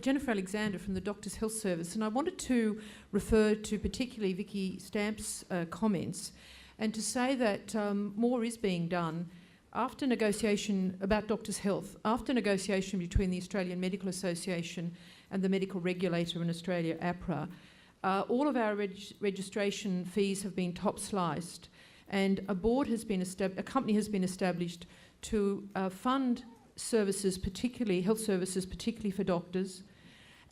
Jennifer Alexander from the Doctors' Health Service, and I wanted to refer to particularly Vicky Stamp's comments and to say that more is being done after negotiation about doctors' health, after negotiation between the Australian Medical Association and the medical regulator in Australia, APRA. All of our registration fees have been top sliced, and a company has been established to fund services, health services, particularly for doctors,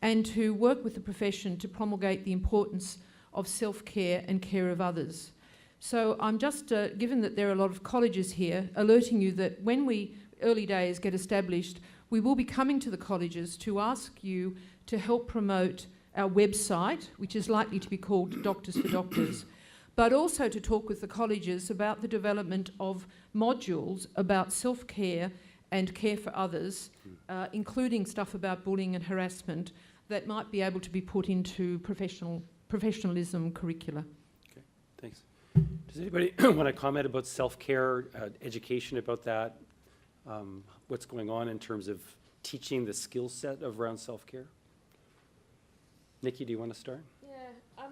and to work with the profession to promulgate the importance of self-care and care of others. So I'm just, given that there are a lot of colleges here, alerting you that when we, early days, get established, we will be coming to the colleges to ask you to help promote our website, which is likely to be called Doctors for Doctors, but also to talk with the colleges about the development of modules about self-care and care for others, including stuff about bullying and harassment that might be able to be put into professionalism curricula. Okay, thanks. Does anybody want to comment about self-care, education about that? What's going on in terms of teaching the skill set of around self-care? Nikki, do you want to start? Yeah,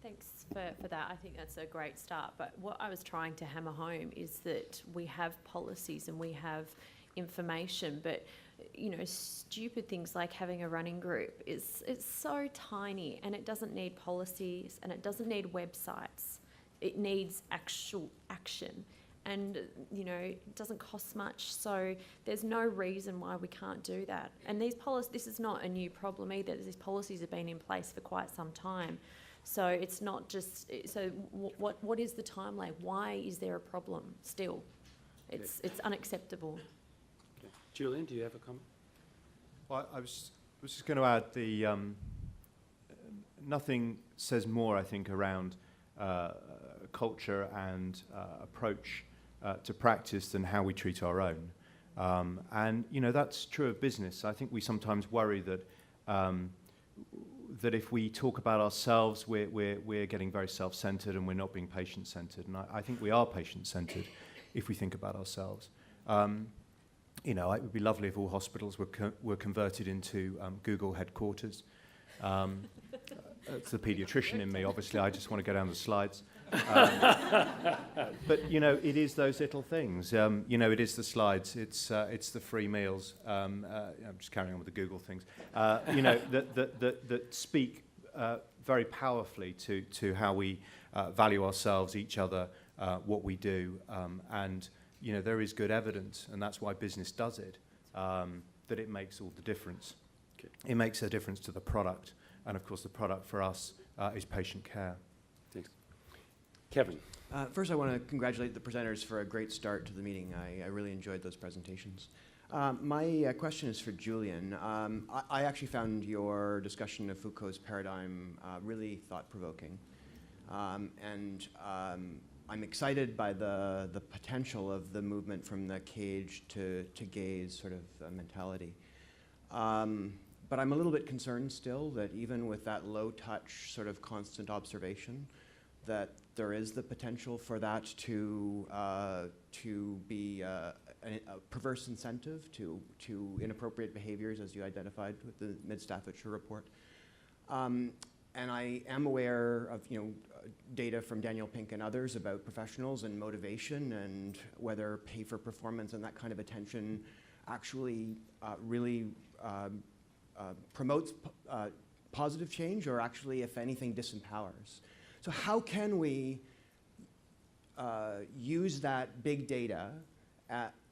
thanks for that. I think that's a great start. But what I was trying to hammer home is that we have policies and we have information, but stupid things like having a running group it's so tiny, and it doesn't need policies and it doesn't need websites. It needs actual action, and it doesn't cost much, so there's no reason why we can't do that. And this is not a new problem either. These policies have been in place for quite some time, so it's not just. So what is the timeline? Why is there a problem still? It's unacceptable. Okay. Julian, do you have a comment? Well, I was just going to add nothing says more, I think, around culture and approach to practice than how we treat our own. And that's true of business. I think we sometimes worry that that if we talk about ourselves, we're getting very self-centered and we're not being patient-centered. And I think we are patient-centered if we think about ourselves. It would be lovely if all hospitals were converted into Google headquarters. It's the paediatrician in me, obviously. I just want to go down the slides. But it is those little things. It is the slides. It's the free meals. I'm just carrying on with the Google things. That speak very powerfully to how we value ourselves, each other, what we do, and there is good evidence, and that's why business does it. That it makes all the difference. Okay. It makes a difference to the product, and of course, the product for us is patient care. Thanks. Kevin. First, I want to congratulate the presenters for a great start to the meeting. I really enjoyed those presentations. My question is for Julian. I actually found your discussion of Foucault's paradigm really thought-provoking. And I'm excited by the potential of the movement from the cage to gaze sort of mentality. But I'm a little bit concerned still that even with that low-touch sort of constant observation, that there is the potential for that to be a perverse incentive to inappropriate behaviors, as you identified with the Mid-Staffordshire report. And I am aware of data from Daniel Pink and others about professionals and motivation and whether pay for performance and that kind of attention actually really promotes positive change, or actually, if anything, disempowers. So how can we use that big data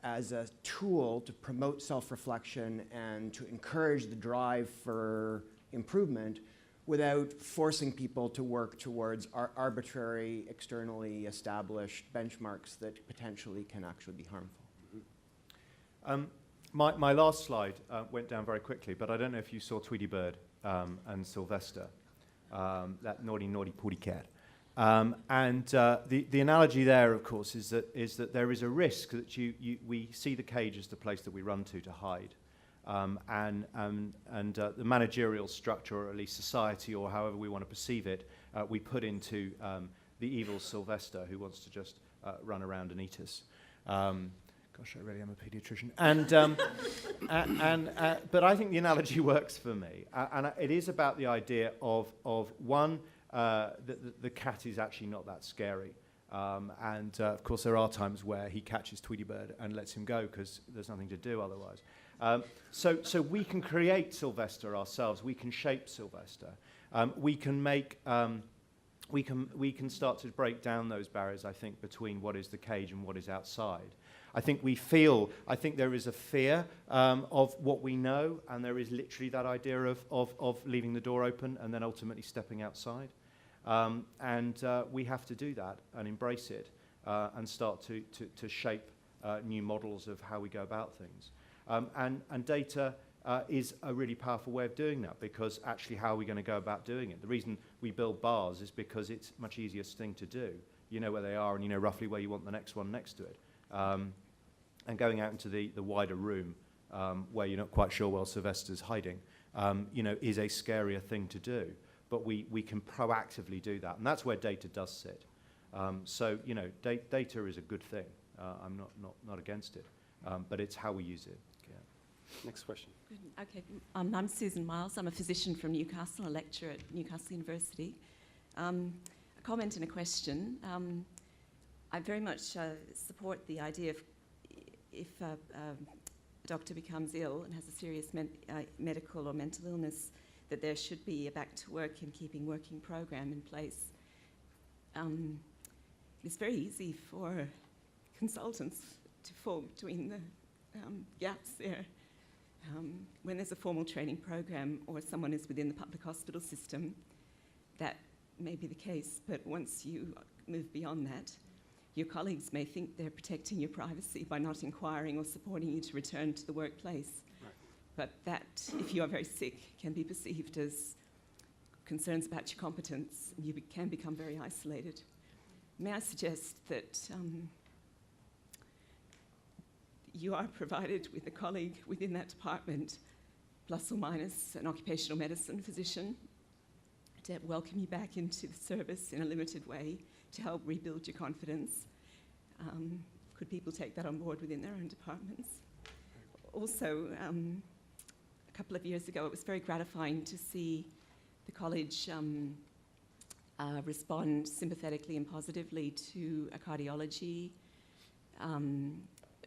as a tool to promote self-reflection and to encourage the drive for improvement without forcing people to work towards arbitrary, externally established benchmarks that potentially can actually be harmful? Mm-hmm. My last slide went down very quickly, but I don't know if you saw Tweety Bird and Sylvester, that naughty, naughty pooty cat. The analogy there, of course, is that there is a risk that we see the cage as the place that we run to hide. The managerial structure, or at least society, or however we want to perceive it, we put into the evil Sylvester who wants to just run around and eat us. Gosh, I really am a paediatrician. But I think the analogy works for me. And it is about the idea of one, the cat is actually not that scary. Of course, there are times where he catches Tweety Bird and lets him go because there's nothing to do otherwise. So we can create Sylvester ourselves. We can shape Sylvester. We can start to break down those barriers, I think, between what is the cage and what is outside. I think there is a fear of what we know, and there is literally that idea of leaving the door open and then ultimately stepping outside. We have to do that and embrace it and start to shape new models of how we go about things. And data is a really powerful way of doing that, because actually how are we going to go about doing it? The reason we build bars is because it's a much easier thing to do. You know where they are and you know roughly where you want the next one next to it. And going out into the wider room where you're not quite sure where Sylvester's hiding, is a scarier thing to do. But we can proactively do that, and that's where data does sit. Data is a good thing. I'm not against it, but it's how we use it. Yeah. Next question. Okay, I'm Susan Miles. I'm a physician from Newcastle, a lecturer at Newcastle University. A comment and a question. I very much support the idea of if a doctor becomes ill and has a serious medical or mental illness, that there should be a back-to-work and keeping working program in place. It's very easy for consultants to fall between the gaps there. When there's a formal training program or someone is within the public hospital system, that may be the case, but once you move beyond that, your colleagues may think they're protecting your privacy by not inquiring or supporting you to return to the workplace. Right. But that, if you are very sick, can be perceived as concerns about your competence, and you can become very isolated. May I suggest that you are provided with a colleague within that department, plus or minus an occupational medicine physician, to welcome you back into the service in a limited way to help rebuild your confidence. Could people take that on board within their own departments? Also, a couple of years ago, it was very gratifying to see the college respond sympathetically and positively to a cardiology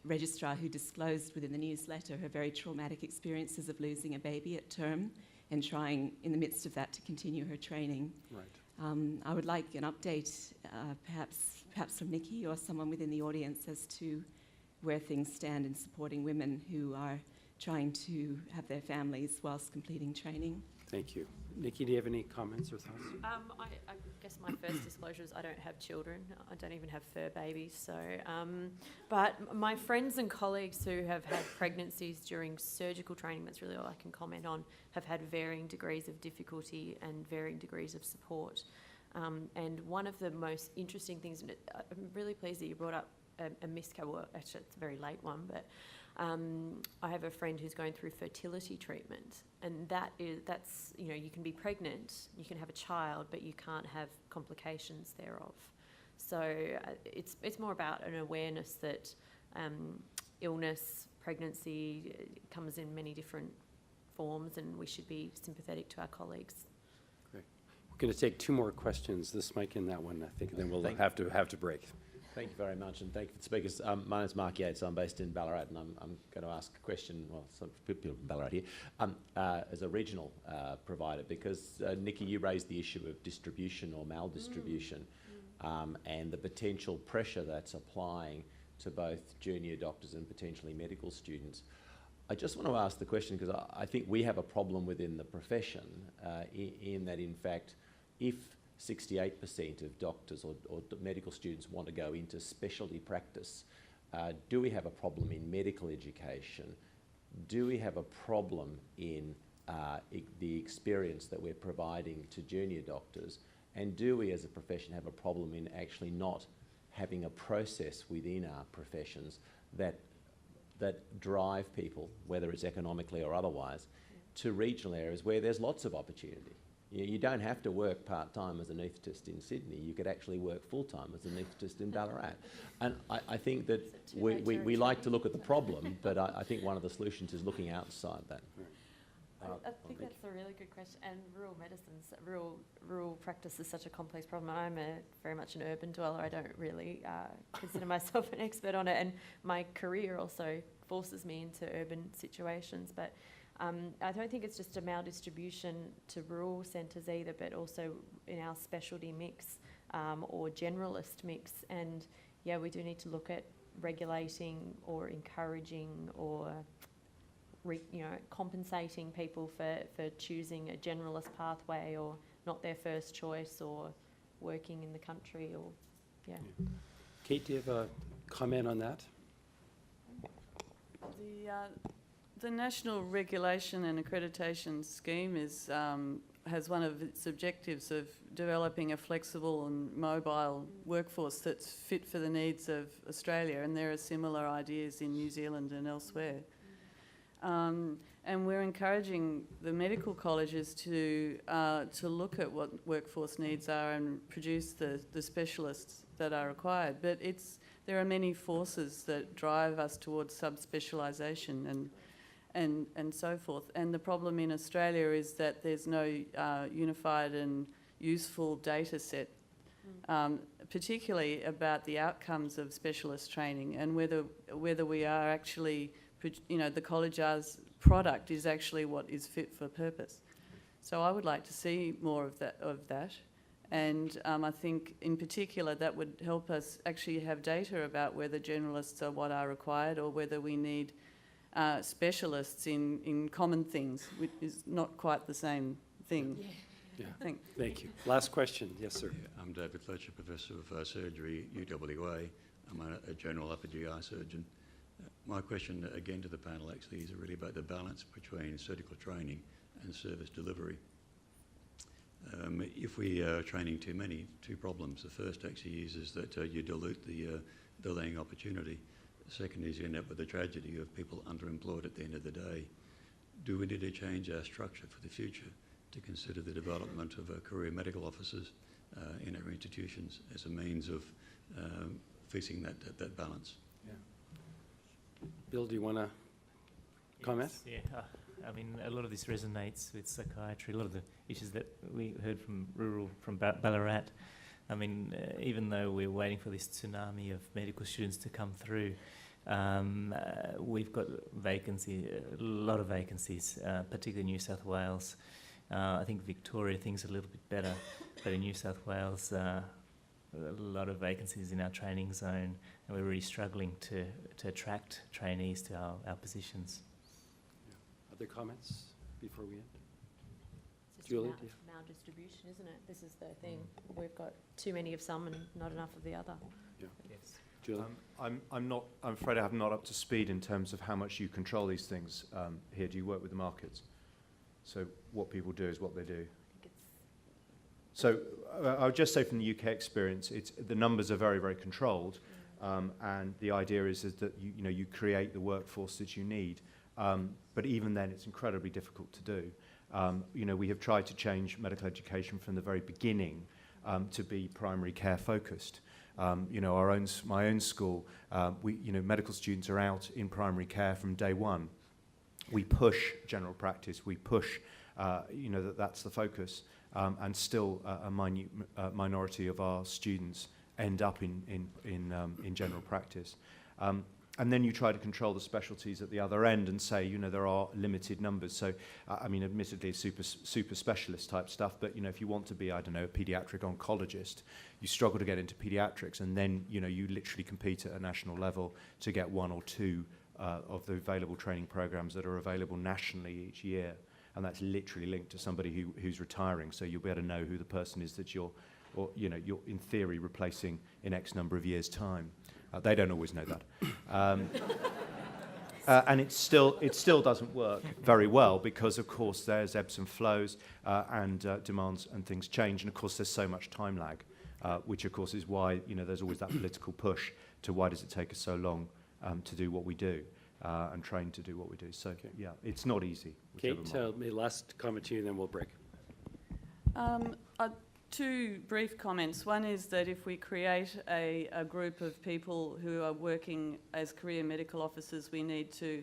registrar who disclosed within the newsletter her very traumatic experiences of losing a baby at term and trying in the midst of that to continue her training. Right. I would like an update, perhaps from Nikki or someone within the audience, as to where things stand in supporting women who are trying to have their families whilst completing training. Thank you. Nikki, do you have any comments or thoughts? I guess my first disclosure is I don't have children. I don't even have fur babies. So, but my friends and colleagues who have had pregnancies during surgical training, that's really all I can comment on, have had varying degrees of difficulty and varying degrees of support. And one of the most interesting things, and I'm really pleased that you brought up a miscarriage. Well, actually, it's a very late one, but I have a friend who's going through fertility treatment, and that's you can be pregnant, you can have a child, but you can't have complications thereof. So it's more about an awareness that illness, pregnancy comes in many different forms, and we should be sympathetic to our colleagues. Great. We're going to take two more questions. This mic and that one, I think, and then we'll have to break. Thank you very much, and thank you for the speakers. My name is Mark Yates. I'm based in Ballarat, and I'm going to ask a question, well, some people from Ballarat here, as a regional provider, because, Nikki, you raised the issue of distribution or maldistribution and the potential pressure that's applying to both junior doctors and potentially medical students. I just want to ask the question, because I think we have a problem within the profession in that, in fact, if 68% of doctors or medical students want to go into specialty practice, do we have a problem in medical education? Do we have a problem in the experience that we're providing to junior doctors? And do we as a profession have a problem in actually not having a process within our professions that drive people, whether it's economically or otherwise, to regional areas where there's lots of opportunity? You don't have to work part-time as an anaesthetist in Sydney. You could actually work full-time as an anaesthetist in Ballarat. And I think that we like to look at the problem, but I think one of the solutions is looking outside that. I think that's a really good question. And rural medicines, rural practice is such a complex problem. I'm very much an urban dweller. I don't really consider myself an expert on it, and my career also forces me into urban situations. But I don't think it's just a maldistribution to rural centres either, but also in our specialty mix or generalist mix. And yeah, we do need to look at regulating or encouraging or compensating people for choosing a generalist pathway or not their first choice or working in the country or, yeah. Kate, do you have a comment on that? The National Regulation and Accreditation Scheme has one of its objectives of developing a flexible and mobile workforce that's fit for the needs of Australia, and there are similar ideas in New Zealand and elsewhere. And we're encouraging the medical colleges to look at what workforce needs are and produce the specialists that are required. But there are many forces that drive us towards subspecialisation and so forth. And the problem in Australia is that there's no unified and useful data set, particularly about the outcomes of specialist training and whether we are actually, the college's product is actually what is fit for purpose. So I would like to see more of that. And I think in particular that would help us actually have data about whether generalists are what are required or whether we need specialists in common things, which is not quite the same thing. Yeah. Thank you. Last question. Yes, sir. Yeah, I'm David Fletcher, Professor of Surgery, UWA. I'm a general upper GI surgeon. My question again to the panel actually is really about the balance between surgical training and service delivery. If we are training too many, two problems. The first actually is that you dilute the learning opportunity. The second is you end up with the tragedy of people underemployed at the end of the day. Do we need to change our structure for the future to consider the development of career medical officers in our institutions as a means of fixing that balance? Yeah. Bill, do you want to comment? Yes, yeah. I mean, a lot of this resonates with psychiatry. A lot of the issues that we heard from Ballarat. I mean, even though we're waiting for this tsunami of medical students to come through, we've got a lot of vacancies, particularly in New South Wales. I think Victoria, things are a little bit better, but in New South Wales, a lot of vacancies in our training zone, and we're really struggling to attract trainees to our positions. Yeah. Other comments before we end? It's just Julie? maldistribution, isn't it? This is the thing. We've got too many of some and not enough of the other. Yeah. Yes. Julie? I'm afraid I'm not up to speed in terms of how much you control these things here. Do you work with the markets? So what people do is what they do. So I would just say from the UK experience, the numbers are very, very controlled, and the idea is that you create the workforce that you need. But even then, it's incredibly difficult to do. We have tried to change medical education from the very beginning to be primary care focused. My own school, medical students are out in primary care from day one. We push general practice. We push, that's the focus. And still a minute minority of our students end up in general practice. And then you try to control the specialties at the other end and say, there are limited numbers. So, admittedly, super specialist type stuff, but, if you want to be, a pediatric oncologist, you struggle to get into pediatrics, and then, you literally compete at a national level to get one or two of the available training programs that are available nationally each year. And that's literally linked to somebody who's retiring, so you'll be able to know who the person is that you're in theory replacing in X number of years' time. They don't always know that, and it still doesn't work very well because, of course, there's ebbs and flows and demands and things change, and of course there's so much time lag, which of course is why there's always that political push to why does it take us so long to do what we do. And trained to do what we do. So, yeah, it's not easy. Kate, last comment to you, and then we'll break. Two brief comments. One is that if we create a group of people who are working as career medical officers, we need to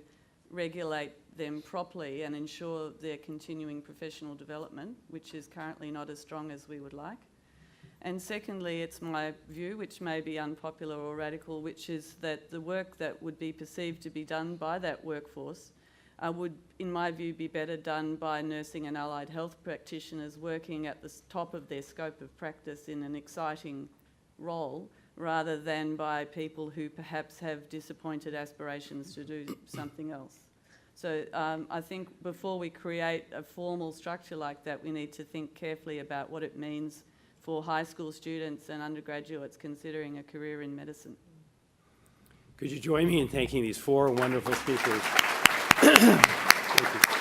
regulate them properly and ensure their continuing professional development, which is currently not as strong as we would like. And secondly, it's my view, which may be unpopular or radical, which is that the work that would be perceived to be done by that workforce would, in my view, be better done by nursing and allied health practitioners working at the top of their scope of practice in an exciting role, rather than by people who perhaps have disappointed aspirations to do something else. So I think before we create a formal structure like that, we need to think carefully about what it means for high school students and undergraduates considering a career in medicine. Could you join me in thanking these four wonderful speakers? Thank you.